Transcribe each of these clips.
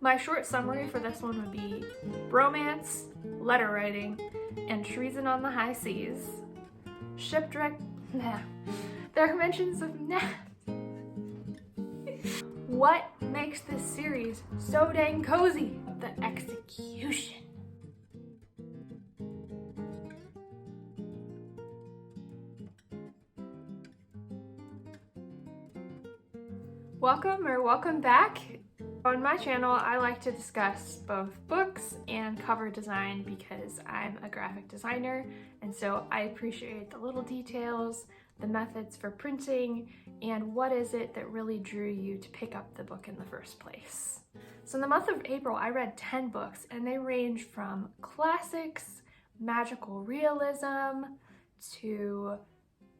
My short summary for this one would be bromance, letter writing, and treason on the high seas. Shipwreck, nah. There are mentions of nah. What makes this series so dang cozy? The execution. Welcome back. On my channel, I like to discuss both books and cover design because I'm a graphic designer, and so I appreciate the little details, the methods for printing, and what is it that really drew you to pick up the book in the first place. So in the month of April, I read 10 books, and they range from classics, magical realism, to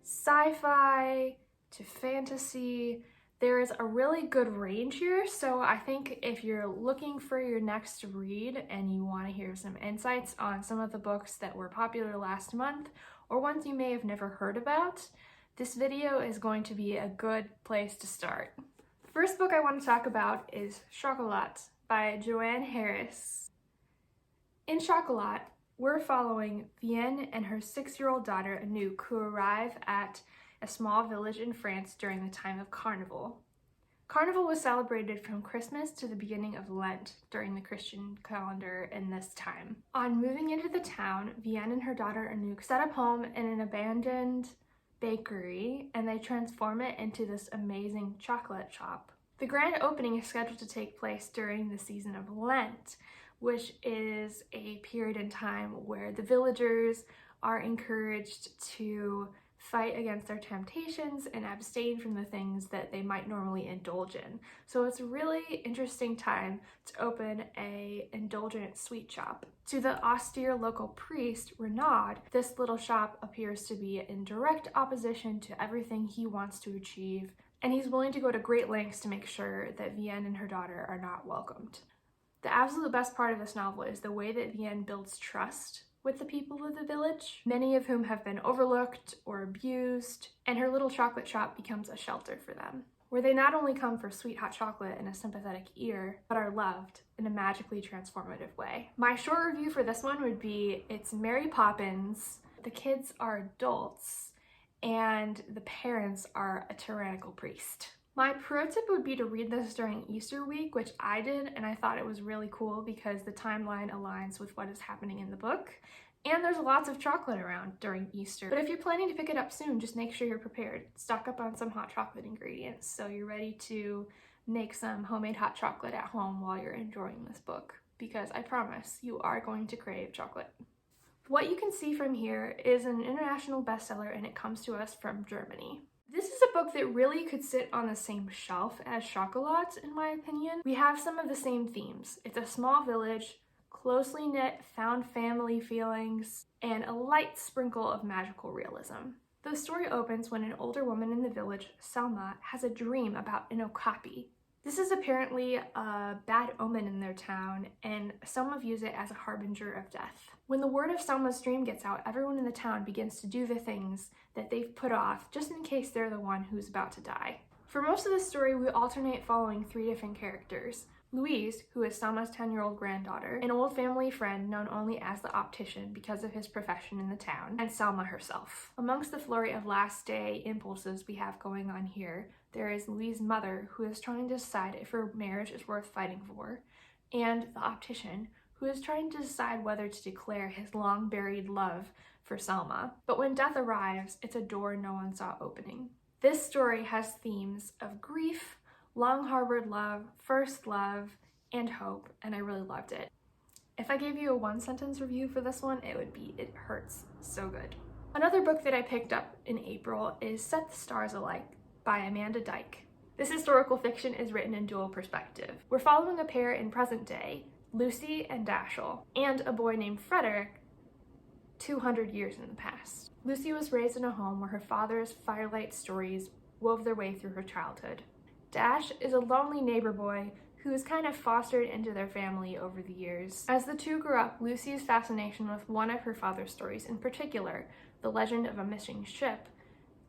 sci-fi, to fantasy. There is a really good range here, so I think if you're looking for your next read and you want to hear some insights on some of the books that were popular last month or ones you may have never heard about, this video is going to be a good place to start. The first book I want to talk about is Chocolat by Joanne Harris. In Chocolat, we're following Vienne and her 6-year-old daughter Anouk, who arrive at a small village in France during the time of Carnival. Carnival was celebrated from Christmas to the beginning of Lent during the Christian calendar in this time. On moving into the town, Vienne and her daughter Anouk set up home in an abandoned bakery, and they transform it into this amazing chocolate shop. The grand opening is scheduled to take place during the season of Lent, which is a period in time where the villagers are encouraged to fight against their temptations and abstain from the things that they might normally indulge in. So it's a really interesting time to open a indulgent sweet shop. To the austere local priest, Renaud, this little shop appears to be in direct opposition to everything he wants to achieve, and he's willing to go to great lengths to make sure that Vienne and her daughter are not welcomed. The absolute best part of this novel is the way that Vienne builds trust with the people of the village, many of whom have been overlooked or abused, and her little chocolate shop becomes a shelter for them, where they not only come for sweet hot chocolate and a sympathetic ear, but are loved in a magically transformative way. My short review for this one would be, it's Mary Poppins, the kids are adults, and the parents are a tyrannical priest. My pro tip would be to read this during Easter week, which I did, and I thought it was really cool because the timeline aligns with what is happening in the book, and there's lots of chocolate around during Easter. But if you're planning to pick it up soon, just make sure you're prepared. Stock up on some hot chocolate ingredients so you're ready to make some homemade hot chocolate at home while you're enjoying this book, because I promise you are going to crave chocolate. What you can see from here is an international bestseller, and it comes to us from Germany. This is a book that really could sit on the same shelf as Chocolat, in my opinion. We have some of the same themes. It's a small village, closely knit, found family feelings, and a light sprinkle of magical realism. The story opens when an older woman in the village, Selma, has a dream about an okapi. This is apparently a bad omen in their town, and Selma views it as a harbinger of death. When the word of Selma's dream gets out, everyone in the town begins to do the things that they've put off just in case they're the one who's about to die. For most of the story, we alternate following 3 different characters. Louise, who is Selma's 10-year-old granddaughter, an old family friend known only as the optician because of his profession in the town, and Selma herself. Amongst the flurry of last day impulses we have going on here, there is Louise's mother, who is trying to decide if her marriage is worth fighting for, and the optician, who is trying to decide whether to declare his long-buried love for Selma. But when death arrives, it's a door no one saw opening. This story has themes of grief, long-harbored love, first love, and hope, and I really loved it. If I gave you a 1-sentence review for this one, it would be, it hurts so good. Another book that I picked up in April is Set the Stars Alight by Amanda Dyke. This historical fiction is written in dual perspective. We're following a pair in present day, Lucy and Dashiell, and a boy named Frederick 200 years in the past. Lucy was raised in a home where her father's firelight stories wove their way through her childhood. Dash is a lonely neighbor boy who is kind of fostered into their family over the years. As the two grew up, Lucy's fascination with one of her father's stories, in particular, the legend of a missing ship,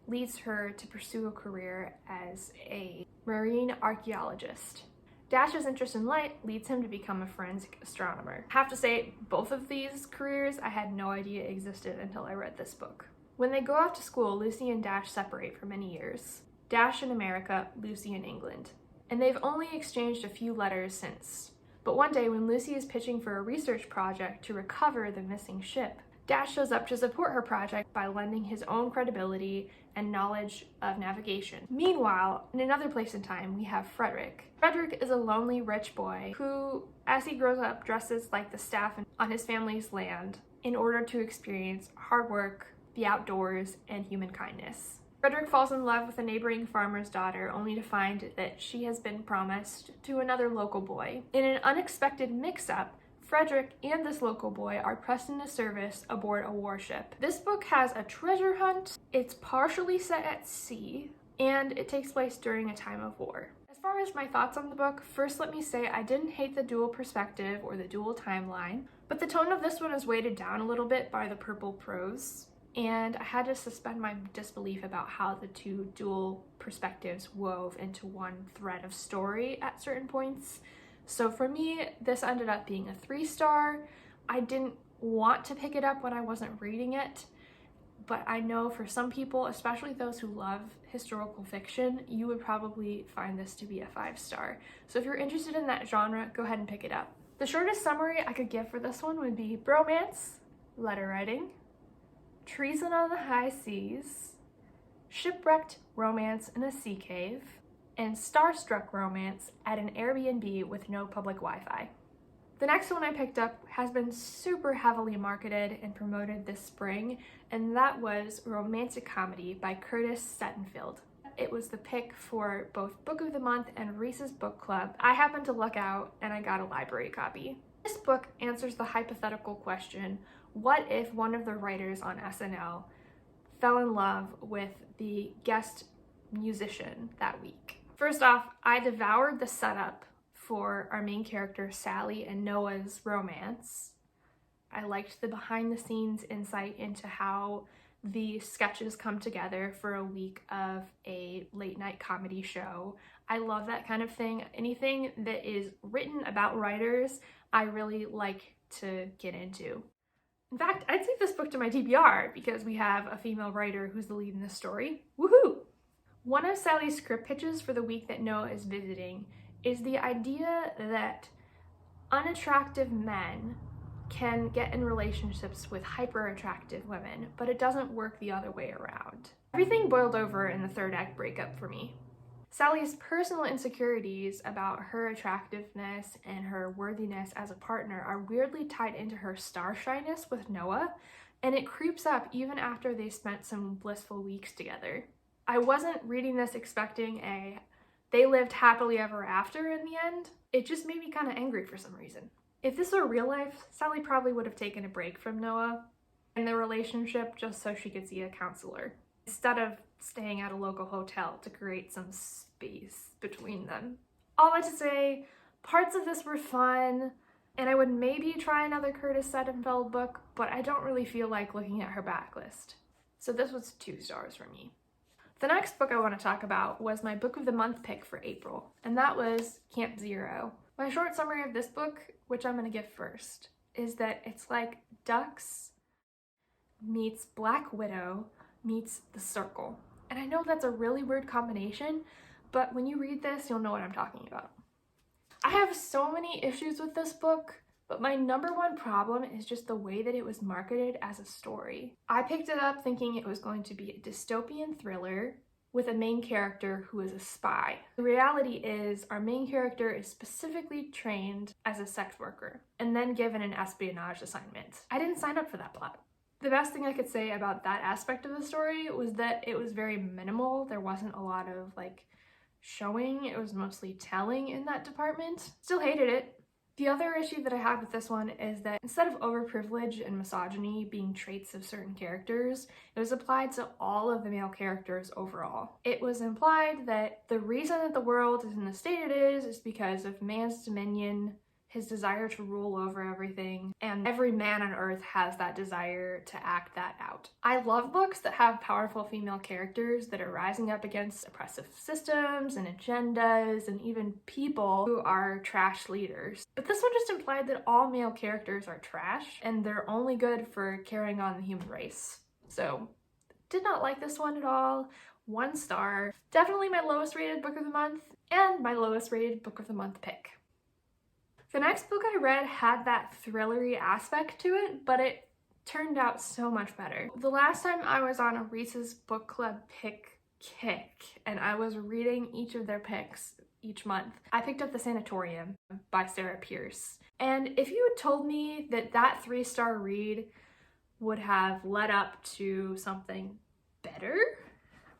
leads her to pursue a career as a marine archaeologist. Dash's interest in light leads him to become a forensic astronomer. I have to say, both of these careers I had no idea existed until I read this book. When they go off to school, Lucy and Dash separate for many years. Dash in America, Lucy in England. And they've only exchanged a few letters since. But one day when Lucy is pitching for a research project to recover the missing ship, Dash shows up to support her project by lending his own credibility and knowledge of navigation. Meanwhile, in another place in time, we have Frederick. Frederick is a lonely rich boy who, as he grows up, dresses like the staff on his family's land in order to experience hard work, the outdoors, and human kindness. Frederick falls in love with a neighboring farmer's daughter, only to find that she has been promised to another local boy. In an unexpected mix-up, Frederick and this local boy are pressed into service aboard a warship. This book has a treasure hunt, it's partially set at sea, and it takes place during a time of war. As far as my thoughts on the book, first let me say I didn't hate the dual perspective or the dual timeline, but the tone of this one is weighted down a little bit by the purple prose, and I had to suspend my disbelief about how the two dual perspectives wove into one thread of story at certain points. So for me, this ended up being a 3-star. I didn't want to pick it up when I wasn't reading it, but I know for some people, especially those who love historical fiction, you would probably find this to be a 5-star. So if you're interested in that genre, go ahead and pick it up. The shortest summary I could give for this one would be bromance, letter writing, treason on the high seas, shipwrecked romance in a sea cave, and starstruck romance at an Airbnb with no public Wi-Fi. The next one I picked up has been super heavily marketed and promoted this spring, and that was Romantic Comedy by Curtis Settenfield. It was the pick for both Book of the Month and Reese's Book Club. I happened to luck out and I got a library copy. This book answers the hypothetical question, what if one of the writers on SNL fell in love with the guest musician that week? First off, I devoured the setup for our main character Sally and Noah's romance. I liked the behind the scenes insight into how the sketches come together for a week of a late night comedy show. I love that kind of thing. Anything that is written about writers, I really like to get into. In fact, I'd save this book to my TBR because we have a female writer who's the lead in this story. Woohoo! One of Sally's script pitches for the week that Noah is visiting is the idea that unattractive men can get in relationships with hyper-attractive women, but it doesn't work the other way around. Everything boiled over in the third act breakup for me. Sally's personal insecurities about her attractiveness and her worthiness as a partner are weirdly tied into her star shyness with Noah, and it creeps up even after they spent some blissful weeks together. I wasn't reading this expecting they lived happily ever after in the end. It just made me kind of angry for some reason. If this were real life, Sally probably would have taken a break from Noah and their relationship just so she could see a counselor, instead of staying at a local hotel to create some space between them. All that to say, parts of this were fun, and I would maybe try another Curtis Settenfeld book, but I don't really feel like looking at her backlist. So this was 2 stars for me. The next book I want to talk about was my Book of the Month pick for April, and that was Camp Zero. My short summary of this book, which I'm going to give first, is that it's like Ducks meets Black Widow meets The Circle. And I know that's a really weird combination, but when you read this, you'll know what I'm talking about. I have so many issues with this book, but my number one problem is just the way that it was marketed as a story. I picked it up thinking it was going to be a dystopian thriller with a main character who is a spy. The reality is our main character is specifically trained as a sex worker and then given an espionage assignment. I didn't sign up for that plot. The best thing I could say about that aspect of the story was that it was very minimal. There wasn't a lot of showing, it was mostly telling in that department. Still hated it. The other issue that I had with this one is that instead of overprivilege and misogyny being traits of certain characters, it was applied to all of the male characters overall. It was implied that the reason that the world is in the state it is because of man's dominion his desire to rule over everything, and every man on earth has that desire to act that out. I love books that have powerful female characters that are rising up against oppressive systems and agendas and even people who are trash leaders. But this one just implied that all male characters are trash and they're only good for carrying on the human race. So, did not like this one at all. 1 star. Definitely my lowest rated book of the month and my lowest rated book of the month pick. The next book I read had that thrillery aspect to it, but it turned out so much better. The last time I was on a Reese's Book Club pick kick, and I was reading each of their picks each month, I picked up The Sanatorium by Sarah Pierce. And if you had told me that that 3-star read would have led up to something better,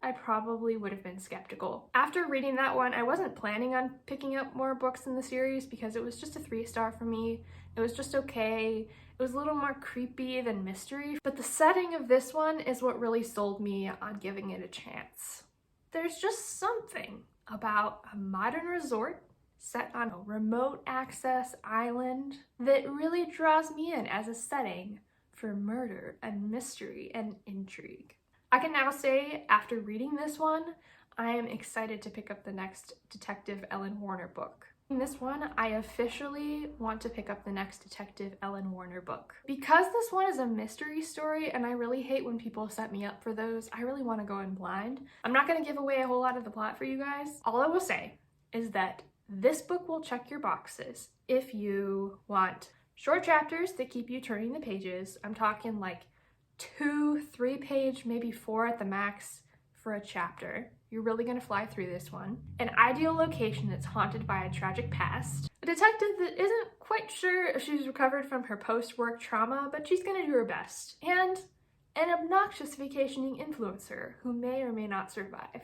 I probably would have been skeptical. After reading that one, I wasn't planning on picking up more books in the series because it was just a 3-star for me. It was just okay. It was a little more creepy than mystery, but the setting of this one is what really sold me on giving it a chance. There's just something about a modern resort set on a remote access island that really draws me in as a setting for murder and mystery and intrigue. I can now say, after reading this one, I am excited to pick up the next Detective Ellen Warner book. In this one, I officially want to pick up the next Detective Ellen Warner book. Because this one is a mystery story, and I really hate when people set me up for those, I really want to go in blind. I'm not going to give away a whole lot of the plot for you guys. All I will say is that this book will check your boxes if you want short chapters that keep you turning the pages. I'm talking like 2, 3-page, maybe 4 at the max for a chapter. You're really gonna fly through this one. An ideal location that's haunted by a tragic past. A detective that isn't quite sure if she's recovered from her post-work trauma, but she's gonna do her best. And an obnoxious vacationing influencer who may or may not survive.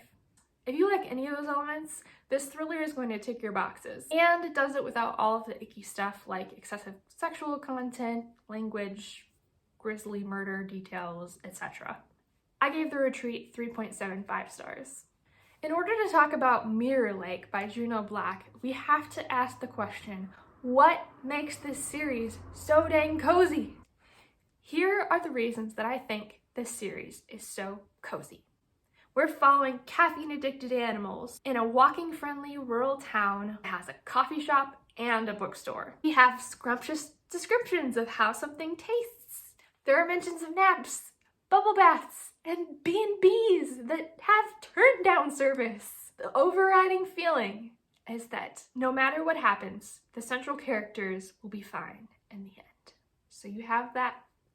If you like any of those elements, this thriller is going to tick your boxes. And it does it without all of the icky stuff like excessive sexual content, language, grisly murder details, etc. I gave The Retreat 3.75 stars. In order to talk about Mirror Lake by Juno Black, we have to ask the question, what makes this series so dang cozy? Here are the reasons that I think this series is so cozy. We're following caffeine-addicted animals in a walking-friendly rural town that has a coffee shop and a bookstore. We have scrumptious descriptions of how something tastes. There are mentions of naps, bubble baths, and B&Bs that have turn-down service. The overriding feeling is that no matter what happens, the central characters will be fine in the end. So you have that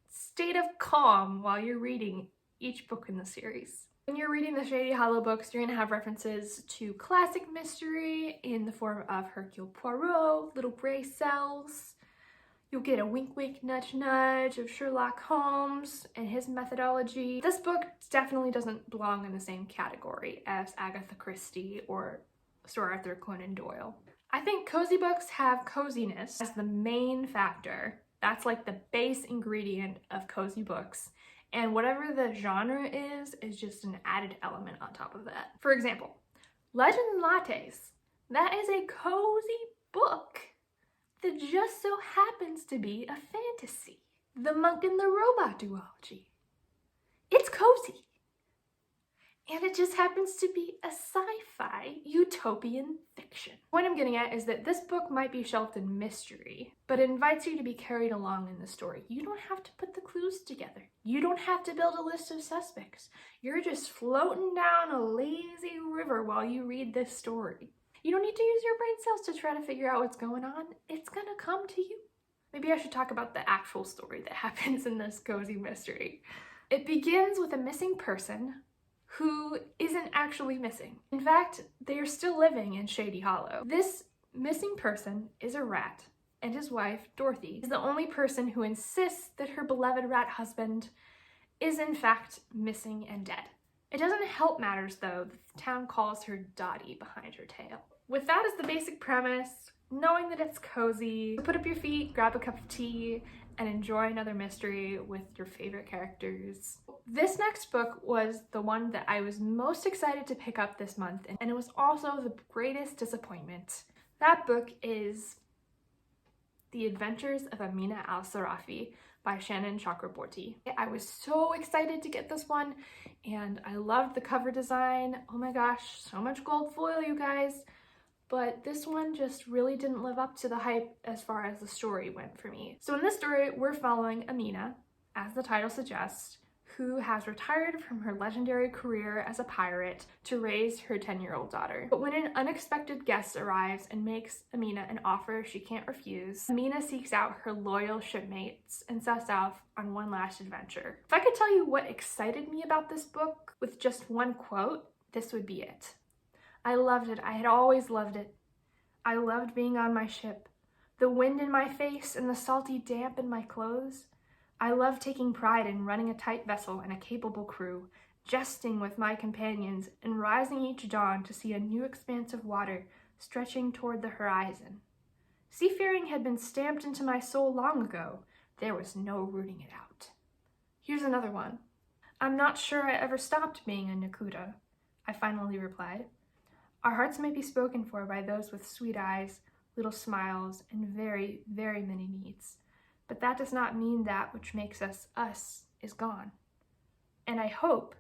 state of calm while you're reading each book in the series. When you're reading the Shady Hollow books, you're going to have references to classic mystery in the form of Hercule Poirot, Little Grey Cells. You'll get a wink wink nudge nudge of Sherlock Holmes and his methodology. This book definitely doesn't belong in the same category as Agatha Christie or Sir Arthur Conan Doyle. I think cozy books have coziness as the main factor. That's like the base ingredient of cozy books. And whatever the genre is just an added element on top of that. For example, Legend and Lattes. That is a cozy book that just so happens to be a fantasy. The Monk and the Robot duology. It's cozy. And it just happens to be a sci-fi utopian fiction. What I'm getting at is that this book might be shelved in mystery, but it invites you to be carried along in the story. You don't have to put the clues together. You don't have to build a list of suspects. You're just floating down a lazy river while you read this story. You don't need to use your brain cells to try to figure out what's going on. It's gonna come to you. Maybe I should talk about the actual story that happens in this cozy mystery. It begins with a missing person who isn't actually missing. In fact, they are still living in Shady Hollow. This missing person is a rat, and his wife, Dorothy, is the only person who insists that her beloved rat husband is in fact missing and dead. It doesn't help matters, though, that the town calls her Dottie behind her tail. With that as the basic premise, knowing that it's cozy, put up your feet, grab a cup of tea, and enjoy another mystery with your favorite characters. This next book was the one that I was most excited to pick up this month, and it was also the greatest disappointment. That book is The Adventures of Amina al-Sirafi by Shannon Chakraborty. I was so excited to get this one, and I loved the cover design. Oh my gosh, so much gold foil, you guys. But this one just really didn't live up to the hype as far as the story went for me. So in this story, we're following Amina, as the title suggests, who has retired from her legendary career as a pirate to raise her 10-year-old daughter. But when an unexpected guest arrives and makes Amina an offer she can't refuse, Amina seeks out her loyal shipmates and sets off on one last adventure. If I could tell you what excited me about this book with just one quote, this would be it. I loved it. I had always loved it. I loved being on my ship, the wind in my face and the salty damp in my clothes. I loved taking pride in running a tight vessel and a capable crew, jesting with my companions, and rising each dawn to see a new expanse of water stretching toward the horizon. Seafaring had been stamped into my soul long ago. There was no rooting it out. Here's another one. I'm not sure I ever stopped being a Nakuda, I finally replied. Our hearts may be spoken for by those with sweet eyes, little smiles, and very, very many needs. But that does not mean that which makes us us is gone. And I hope,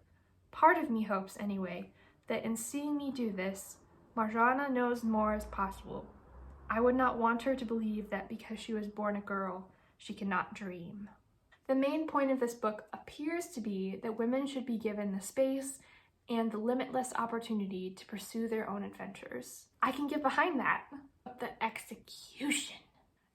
part of me hopes anyway, that in seeing me do this, Marjana knows more is possible. I would not want her to believe that because she was born a girl, she cannot dream. The main point of this book appears to be that women should be given the space and the limitless opportunity to pursue their own adventures. I can get behind that, but the execution.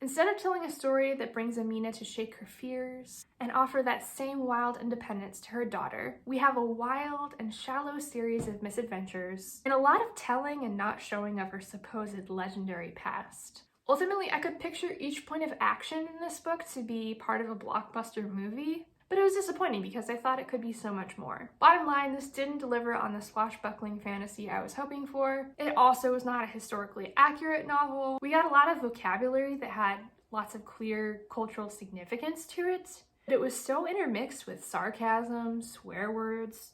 Instead of telling a story that brings Amina to shake her fears and offer that same wild independence to her daughter, we have a wild and shallow series of misadventures and a lot of telling and not showing of her supposed legendary past. Ultimately, I could picture each point of action in this book to be part of a blockbuster movie, but it was disappointing because I thought it could be so much more. Bottom line, this didn't deliver on the swashbuckling fantasy I was hoping for. It also was not a historically accurate novel. We got a lot of vocabulary that had lots of clear cultural significance to it, but it was so intermixed with sarcasm, swear words,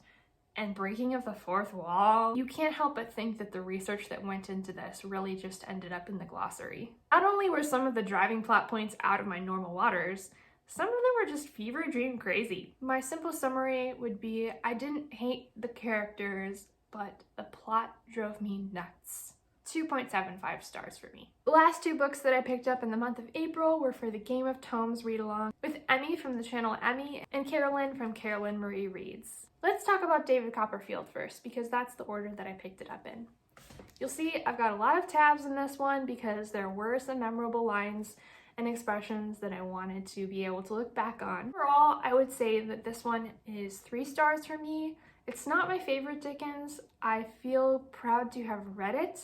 and breaking of the fourth wall. You can't help but think that the research that went into this really just ended up in the glossary. Not only were some of the driving plot points out of my normal waters, some of them were just fever dream crazy. My simple summary would be, I didn't hate the characters, but the plot drove me nuts. 2.75 stars for me. The last two books that I picked up in the month of April were for the Game of Tomes read-along with Emmy from the channel Emmy and Carolyn from Carolyn Marie Reads. Let's talk about David Copperfield first, because that's the order that I picked it up in. You'll see I've got a lot of tabs in this one because there were some memorable lines and expressions that I wanted to be able to look back on. Overall, I would say that this one is 3 stars for me. It's not my favorite Dickens. I feel proud to have read it,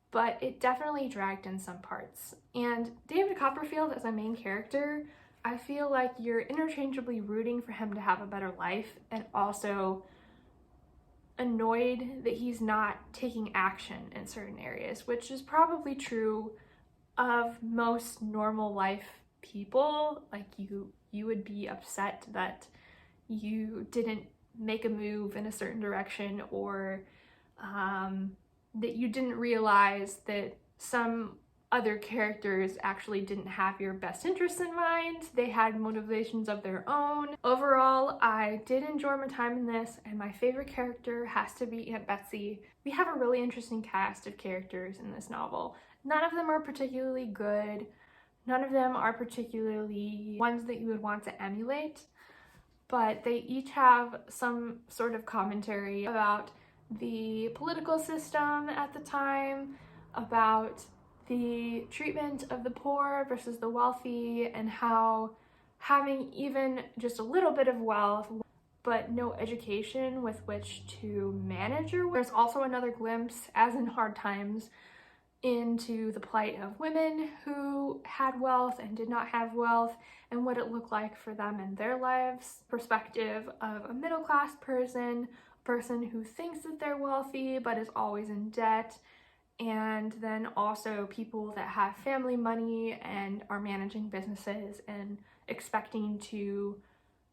but it definitely dragged in some parts. And David Copperfield as a main character, I feel like you're interchangeably rooting for him to have a better life and also annoyed that he's not taking action in certain areas, which is probably true of most normal life people. Like you would be upset that you didn't make a move in a certain direction, or that you didn't realize that some other characters actually didn't have your best interests in mind. They had motivations of their own. Overall, I did enjoy my time in this, and my favorite character has to be Aunt Betsy. We have a really interesting cast of characters in this novel. None of them are particularly good. None of them are particularly ones that you would want to emulate, but they each have some sort of commentary about the political system at the time, about the treatment of the poor versus the wealthy, and how having even just a little bit of wealth but no education with which to manage your wealth. There's also another glimpse, as in Hard Times, into the plight of women who had wealth and did not have wealth, and what it looked like for them in their lives. Perspective of a middle-class person, a person who thinks that they're wealthy but is always in debt, and then also people that have family money and are managing businesses and expecting to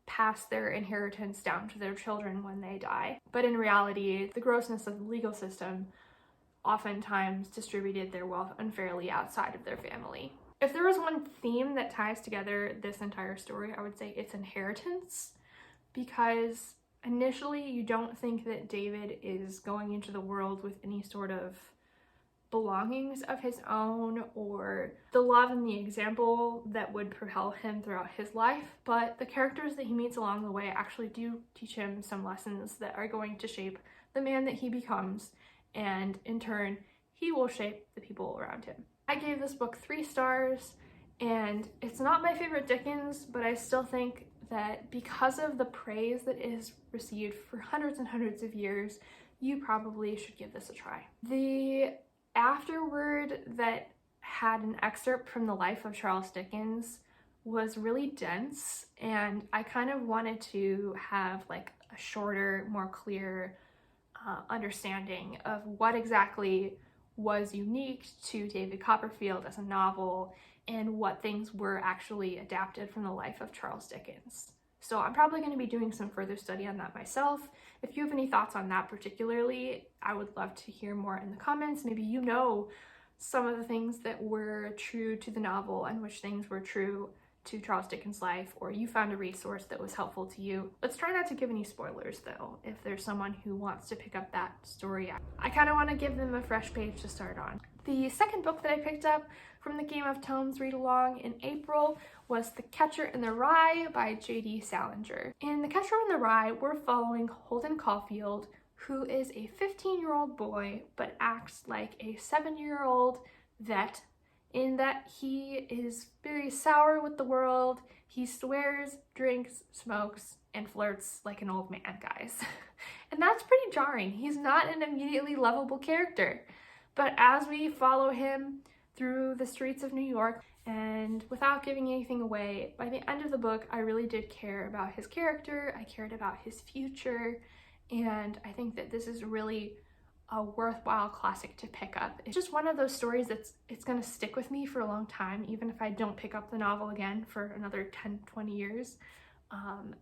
pass their inheritance down to their children when they die. But in reality, the grossness of the legal system oftentimes distributed their wealth unfairly outside of their family. If there was one theme that ties together this entire story, I would say it's inheritance, because initially you don't think that David is going into the world with any sort of belongings of his own or the love and the example that would propel him throughout his life, but the characters that he meets along the way actually do teach him some lessons that are going to shape the man that he becomes, and in turn he will shape the people around him. I gave this book 3 stars, and it's not my favorite Dickens, but I still think that because of the praise that it has received for hundreds and hundreds of years, you probably should give this a try. The afterword that had an excerpt from the life of Charles Dickens was really dense, and I kind of wanted to have like a shorter, more clear understanding of what exactly was unique to David Copperfield as a novel and what things were actually adapted from the life of Charles Dickens. So I'm probably going to be doing some further study on that myself. If you have any thoughts on that particularly, I would love to hear more in the comments. Maybe you know some of the things that were true to the novel and which things were true to Charles Dickens' life, or you found a resource that was helpful to you. Let's try not to give any spoilers though, if there's someone who wants to pick up that story. I kind of want to give them a fresh page to start on. The second book that I picked up from the Game of Tomes read along in April was The Catcher in the Rye by J.D. Salinger. In The Catcher in the Rye, we're following Holden Caulfield, who is a 15-year-old boy but acts like a 7-year-old vet, in that he is very sour with the world. He swears, drinks, smokes, and flirts like an old man, guys. And that's pretty jarring. He's not an immediately lovable character. But as we follow him through the streets of New York, and without giving anything away, by the end of the book, I really did care about his character. I cared about his future, and I think that this is really a worthwhile classic to pick up. It's just one of those stories it's gonna stick with me for a long time, even if I don't pick up the novel again for another 10-20 years.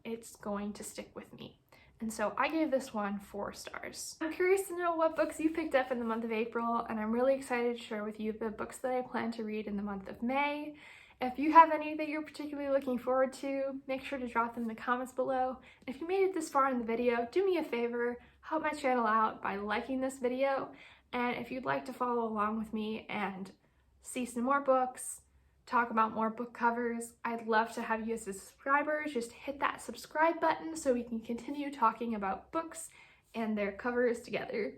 It's going to stick with me. And so I gave this one 4 stars. I'm curious to know what books you picked up in the month of April, and I'm really excited to share with you the books that I plan to read in the month of May. If you have any that you're particularly looking forward to, make sure to drop them in the comments below. If you made it this far in the video, do me a favor, help my channel out by liking this video. And if you'd like to follow along with me and see some more books, talk about more book covers, I'd love to have you as subscribers. Just hit that subscribe button so we can continue talking about books and their covers together.